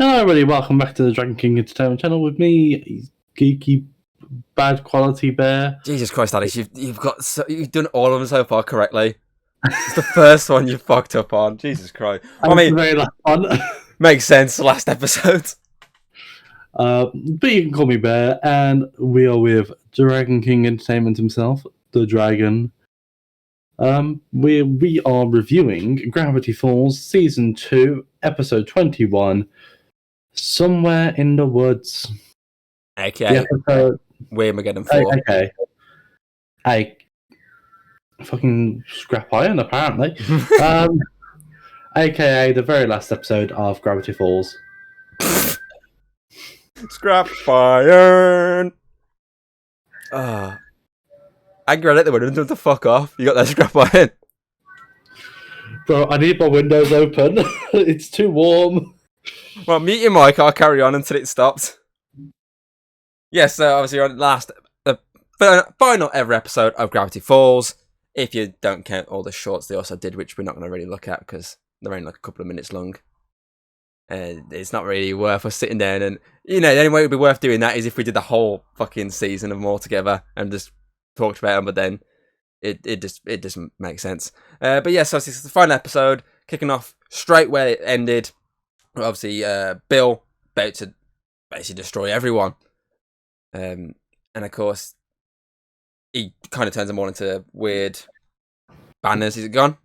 Hello, everybody. Welcome back to the Dragon King Entertainment Channel with me, geeky, BadQualityBear. Jesus Christ, Alice, you've done all of them so far correctly. It's the first one you fucked up on. Jesus Christ. I mean, the very last one. Makes sense. The last episode. But you can call me Bear, and we are with Dragon King Entertainment himself, the Dragon. We are reviewing Gravity Falls Season 2, Episode 21, Somewhere in the Woods. Okay. Weirdmageddon 4. Okay. I fucking scrap iron, apparently. AKA the very last episode of Gravity Falls. Scrap iron. I can let the window to fuck off. You got that scrap iron. Bro, I need my windows open. It's too warm. Well, mute your mic. I'll carry on until it stops. Yes, so obviously you're on the final ever episode of Gravity Falls. If you don't count all the shorts they also did, which we're not going to really look at because they're only like a couple of minutes long. It's not really worth us sitting down and, the only way it would be worth doing that is if we did the whole fucking season of them all together and just talked about them, but then it doesn't make sense. But yeah, so this is the final episode, kicking off straight where it ended. Obviously, Bill about to basically destroy everyone. And of course, he kind of turns them all into weird banners. Is it gone?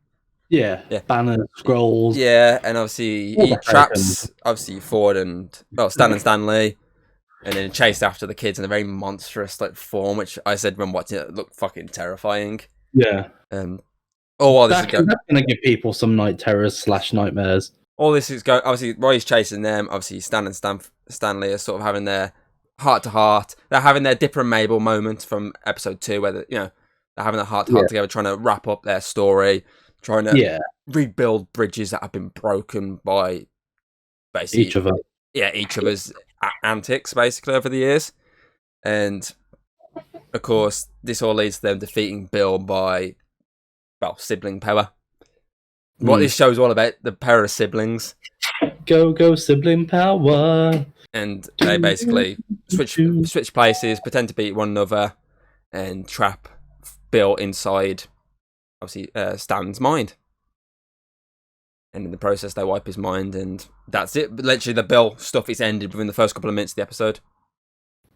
Yeah. Banners, scrolls. Yeah, and obviously he traps obviously Ford and Stan and Stanley, and then chased after the kids in a very monstrous form, which I said when watching it looked fucking terrifying. Yeah. While this that's going to give people some night terrors / nightmares. All this is going. Obviously, while he's chasing them, obviously Stan and Stanley are sort of having their heart to heart. They're having their Dipper and Mabel moment from episode 2, where they're having their heart to heart together, trying to wrap up their story, trying to rebuild bridges that have been broken by basically each of us antics basically over the years. And of course, this all leads to them defeating Bill by sibling power. What this show's all about, the power of siblings. Go sibling power. And they basically switch places, pretend to be one another, and trap Bill inside, obviously, Stan's mind. And in the process, they wipe his mind, and that's it. But literally, the Bill stuff is ended within the first couple of minutes of the episode.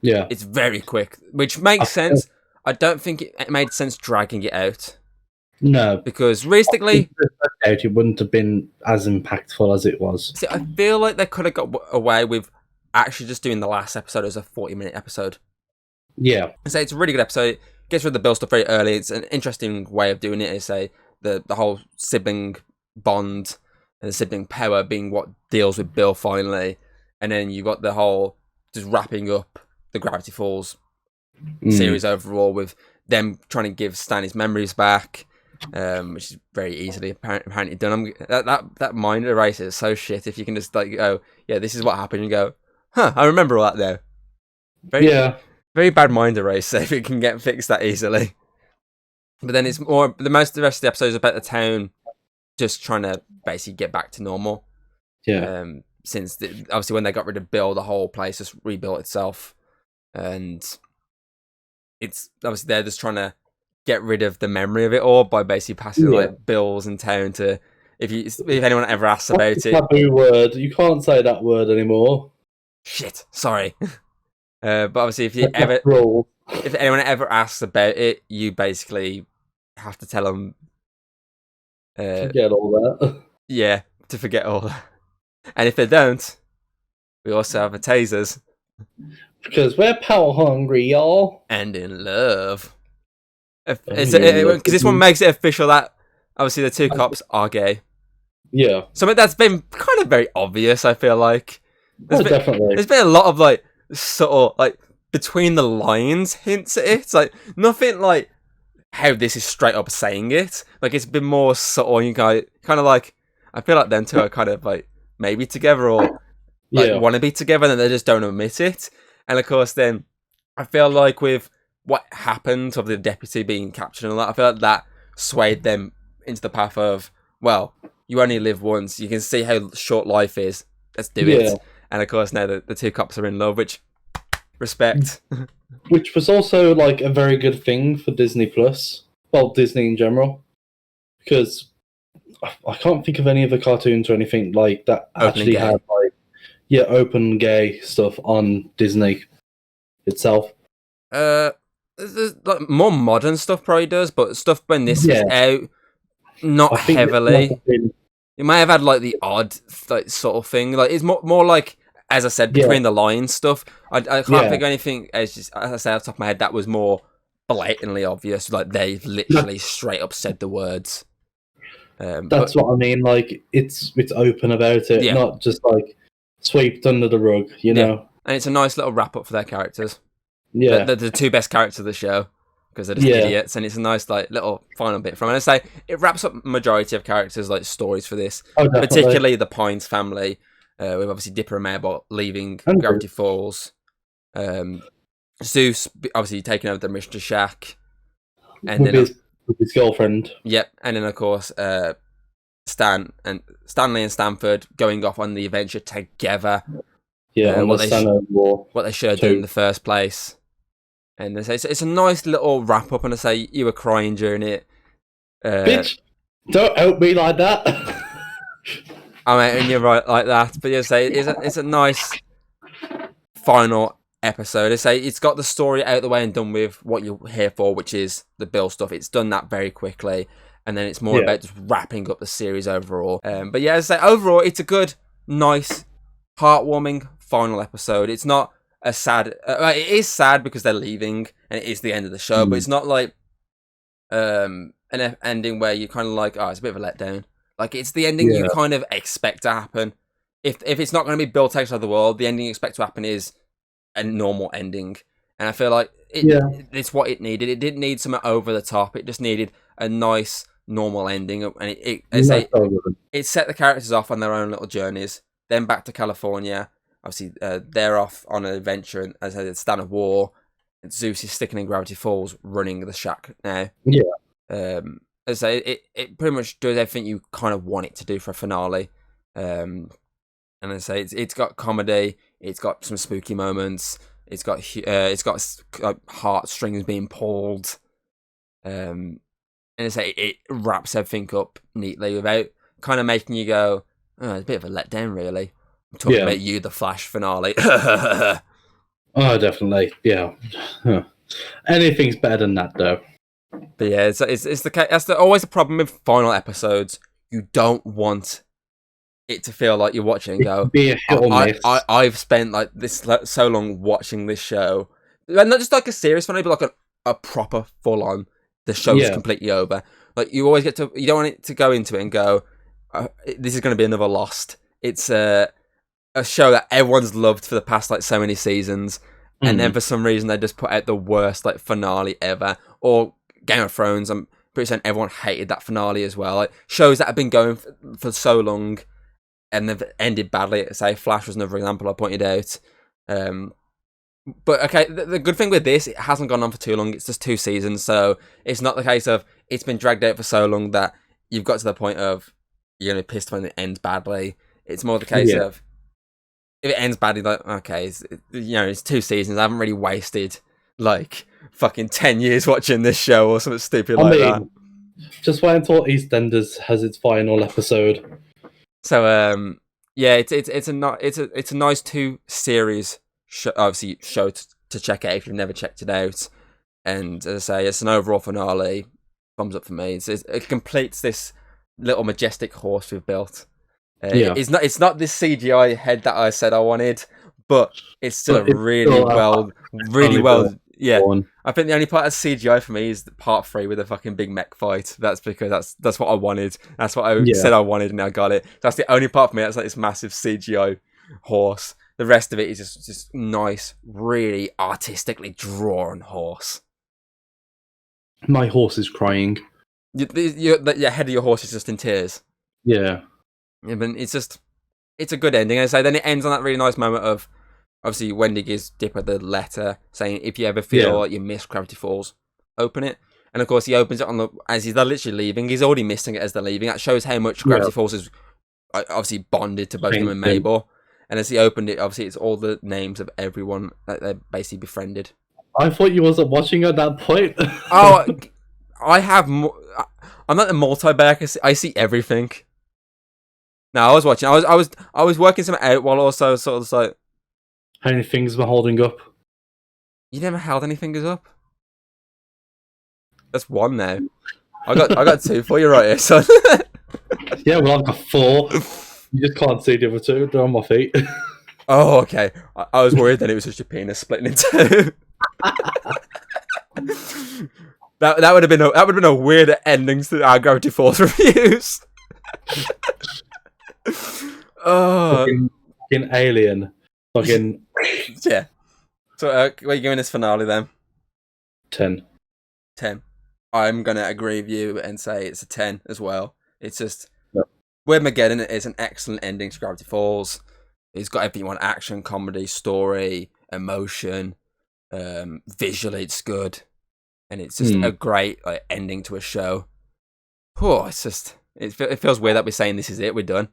Yeah. It's very quick, which makes sense. I don't think it made sense dragging it out. No. Because realistically, it wouldn't have been as impactful as it was. See, I feel like they could have got away with actually just doing the last episode as a 40-minute episode. Yeah. So it's a really good episode. It gets rid of the Bill stuff very early. It's an interesting way of doing it. Is the whole sibling bond and the sibling power being what deals with Bill finally, and then you got the whole just wrapping up the Gravity Falls series overall with them trying to give Stan his memories back. Which is very easily apparently done. That mind eraser is so shit. If you can just go, yeah, this is what happened, and go, huh, I remember all that now. Very bad mind eraser if it can get fixed that easily. But then it's more the rest of the episode is about the town just trying to basically get back to normal. Yeah. Since obviously when they got rid of Bill, the whole place just rebuilt itself, and it's obviously they're just trying to get rid of the memory of it all by basically passing bills in town to if anyone ever asks about it. Taboo word. You can't say that word anymore. Shit, sorry. But obviously if anyone ever asks about it, you basically have to tell them forget all that. Yeah, to forget all that. And if they don't, we also have a tasers. Because we're power hungry, y'all. And in love. Because this one makes it official that obviously the two cops are gay. Yeah. Something that's been kind of very obvious, I feel like. Definitely. There's been a lot of subtle, between the lines hints at it. It's nothing like how this is straight up saying it. It's been more subtle. You guys kind of I feel like them two are kind of maybe together or want to be together, and they just don't admit it. And of course, then I feel like with what happened of the deputy being captured and all that, I feel like that swayed them into the path of, well, you only live once. You can see how short life is. Let's do it. And of course, now the two cops are in love, which respect. Which was also like a very good thing for Disney Plus. Well, Disney in general, because I can't think of any other cartoons or anything like that actually had like open gay stuff on Disney itself. There's, like, more modern stuff probably does, but stuff when this was out, not heavily. It may have had like the odd like sort of thing. Like it's more like, as I said, between the lines stuff. I can't think of anything as I say off the top of my head that was more blatantly obvious. Like they've literally straight up said the words. That's what I mean. Like it's open about it, not just like swept under the rug. You know. And it's a nice little wrap up for their characters. Yeah, they're the two best characters of the show because they're just idiots, and it's a nice like little final bit from it. And I say it wraps up majority of characters like stories for this, particularly the Pines family. With obviously Dipper and Mabel leaving Gravity Falls, Zeus obviously taking over the mission to Shack, and with his girlfriend. Yep, and then of course Stanley and Stanford going off on the adventure together. Yeah, what they should have done in the first place. And they say it's a nice little wrap up, and I say you were crying during it. Bitch, don't help me like that. I mean, and you're right like that, but you say it's a nice final episode. I say it's got the story out of the way and done with what you're here for, which is the Bill stuff. It's done that very quickly, and then it's more about just wrapping up the series overall. But yeah, as I say, overall, it's a good, nice, heartwarming final episode. It's not a sad. It is sad because they're leaving, and it is the end of the show. But it's not like an ending where you're kind of like, oh, it's a bit of a letdown. Like it's the ending you kind of expect to happen. If it's not going to be Bill takes over the world, the ending you expect to happen is a normal ending. And I feel like it's what it needed. It didn't need something over the top. It just needed a nice normal ending, and it set the characters off on their own little journeys. Then back to California. Obviously, they're off on an adventure, and as I said, it's Stand of War. And Zeus is sticking in Gravity Falls, running the shack now. Yeah. As I say, it pretty much does everything you kind of want it to do for a finale. And as I say, it's got comedy, it's got some spooky moments, it's got heartstrings being pulled. And as I say, it wraps everything up neatly without kind of making you go, oh, it's a bit of a letdown, really. I'm talking about you, the Flash finale. Oh, definitely. Yeah. Anything's better than that, though. But yeah, it's that's always the problem with final episodes. You don't want it to feel like you're watching and go, be a hit or miss. I've spent like this so long watching this show. And not just like a serious finale, but like a proper full-on, the show's completely over. Like you always you don't want it to go into it and go, this is going to be another Lost. It's a show that everyone's loved for the past like so many seasons, and then for some reason they just put out the worst like finale ever. Or Game of Thrones, I'm pretty certain everyone hated that finale as well. Like shows that have been going for so long and they've ended badly. Say Flash was another example I pointed out. But okay, the good thing with this, it hasn't gone on for too long. It's just 2 seasons, so it's not the case of it's been dragged out for so long that you've got to the point of you're gonna be pissed when it ends badly. It's more the case of if it ends badly, like okay, it's 2 seasons. I haven't really wasted like fucking 10 years watching this show or something stupid that. Just wait until EastEnders has its final episode. So it's a nice 2 series show to check out if you've never checked it out. And as I say, it's an overall finale. Thumbs up for me. It completes this little majestic horse we've built. It's not this CGI head that I said I wanted, but it's still really well. Yeah, I think the only part of CGI for me is part 3 with a fucking big mech fight. That's because that's what I wanted. That's what I said I wanted, and I got it. That's the only part for me. That's like this massive CGI horse. The rest of it is just nice, really artistically drawn horse. My horse is crying. Your head of your horse is just in tears. Yeah. But it's a good ending. I say then it ends on that really nice moment of. Obviously, Wendy gives Dipper the letter saying, if you ever feel like you miss Gravity Falls, open it. And of course, he opens it as they're literally leaving. He's already missing it as they're leaving. That shows how much Gravity Falls is obviously bonded to both him and Mabel. And as he opened it, obviously it's all the names of everyone that they basically befriended. I thought you wasn't watching at that point. Oh, I have. I'm not a multi-back. I see everything. No, I was watching. I was working something out while also sort of like. How many fingers were holding up? You never held any fingers up. That's one now. I got two for you right here, son. Yeah, well, I've got 4. You just can't see the other 2. They're on my feet. Oh, okay. I was worried that it was just your penis splitting in 2. that would have been a weird ending to our Gravity Falls reviews. Oh, fucking alien. Fucking yeah. So, what are you giving this finale then? 10. 10. I'm gonna agree with you and say it's a 10 as well. It's just Yep. Weirdmageddon is an excellent ending to Gravity Falls. It's got everything you want: action, comedy, story, emotion. Visually, it's good, and it's just a great ending to a show. Oh, it's just it feels weird that we're saying this is it. We're done.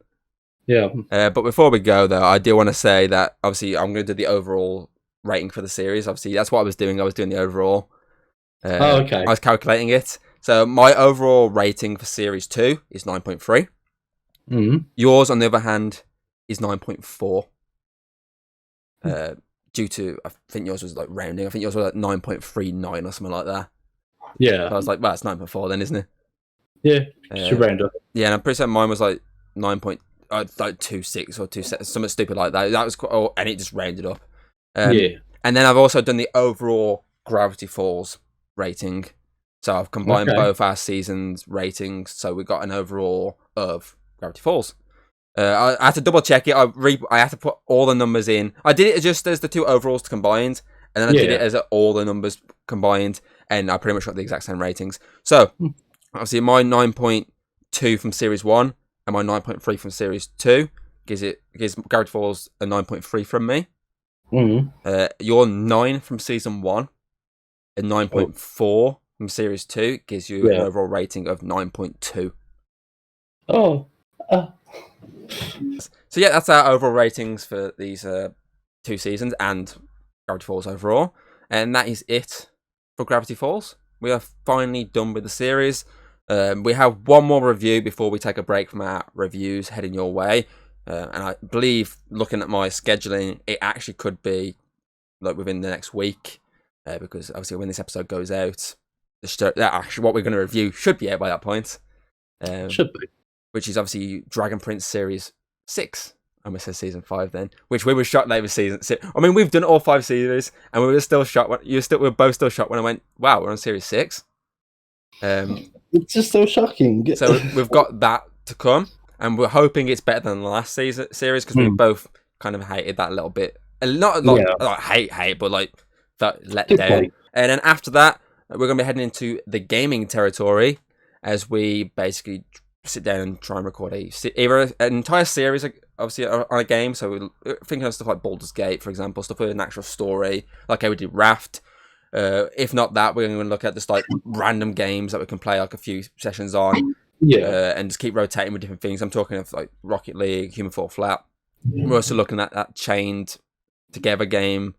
Yeah. But before we go, though, I do want to say that obviously I'm going to do the overall rating for the series. Obviously, that's what I was doing. I was doing the overall. Okay. I was calculating it. So my overall rating for Series 2 is 9.3. Yours, on the other hand, is 9.4. Due to, I think yours was like rounding. I think yours was like 9.39 or something like that. Yeah. So I was like, well, it's 9.4 then, isn't it? Yeah. Should round up. Yeah, and I'm pretty certain mine was like 9.26 or 27, something stupid like that. That was quite, and it just rounded up. Yeah. And then I've also done the overall Gravity Falls rating. So I've combined both our seasons' ratings. So we got an overall of Gravity Falls. I had to double check it. I had to put all the numbers in. I did it just as the 2 overalls combined, and then I did it as all the numbers combined, and I pretty much got the exact same ratings. So obviously my 9.2 from Series 1 and my 9.3 from Series 2 gives Gravity Falls a 9.3 from me. Your 9 from Season 1 and 9.4 from Series 2 gives you an overall rating of 9.2. Oh. So yeah, that's our overall ratings for these 2 seasons and Gravity Falls overall. And that is it for Gravity Falls. We are finally done with the series. We have one more review before we take a break from our reviews heading your way. And I believe, looking at my scheduling, it actually could be like within the next week. Because obviously when this episode goes out, actually what we're going to review should be out by that point. Should be. Which is obviously Dragon Prince Series 6. I almost said Season 5 then. Which we were shocked that it was Season 6. I mean, we've done all 5 series, and we were still shocked. We were both still shocked when I went, wow, we're on Series 6. It's just so shocking. So we've got that to come, and we're hoping it's better than the last series, because we both kind of hated that a little bit. Not like hate, but like felt let down. And then after that, we're going to be heading into the gaming territory, as we basically sit down and try and record either an entire series, obviously, on a game. So we're thinking of stuff like Baldur's Gate, for example, stuff with an actual story, like how we did Raft. If not that, we're going to look at just like random games that we can play like a few sessions on, and just keep rotating with different things. I'm talking of like Rocket League, Human Fall Flat. We're also looking at that chained together game,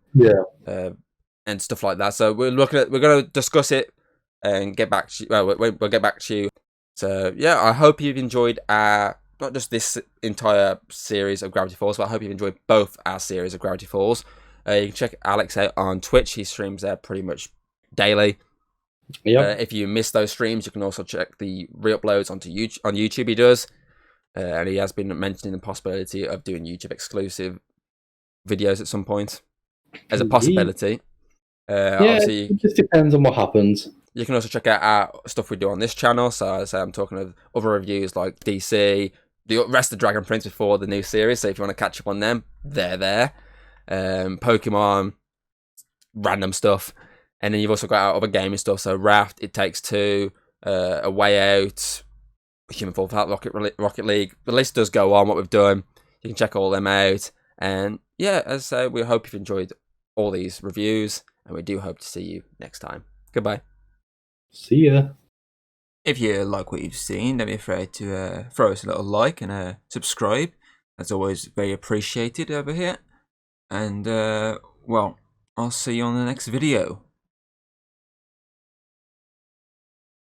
and stuff like that. So we're going to discuss it and get back to you. Well, we'll get back to you. So yeah, I hope you've enjoyed not just this entire series of Gravity Falls, but I hope you've enjoyed both our series of Gravity Falls. You can check Alex out on Twitch. He streams there pretty much daily. If you miss those streams, you can also check the re-uploads onto YouTube. On YouTube, he does, and he has been mentioning the possibility of doing YouTube exclusive videos at some point as a possibility. Obviously, it just depends on what happens. You can also check out our stuff we do on this channel. So as I say, I'm talking of other reviews like DC, the rest of Dragon Prince before the new series. So if you want to catch up on them, they're there. Pokemon, random stuff. And then you've also got our other gaming stuff. So Raft, It Takes Two, A Way Out, Human Fall Flat, Rocket League. The list does go on, what we've done. You can check all them out. And yeah, as I say, we hope you've enjoyed all these reviews. And we do hope to see you next time. Goodbye. See ya. If you like what you've seen, don't be afraid to throw us a little like and subscribe. as always, very appreciated over here. And, well, I'll see you on the next video.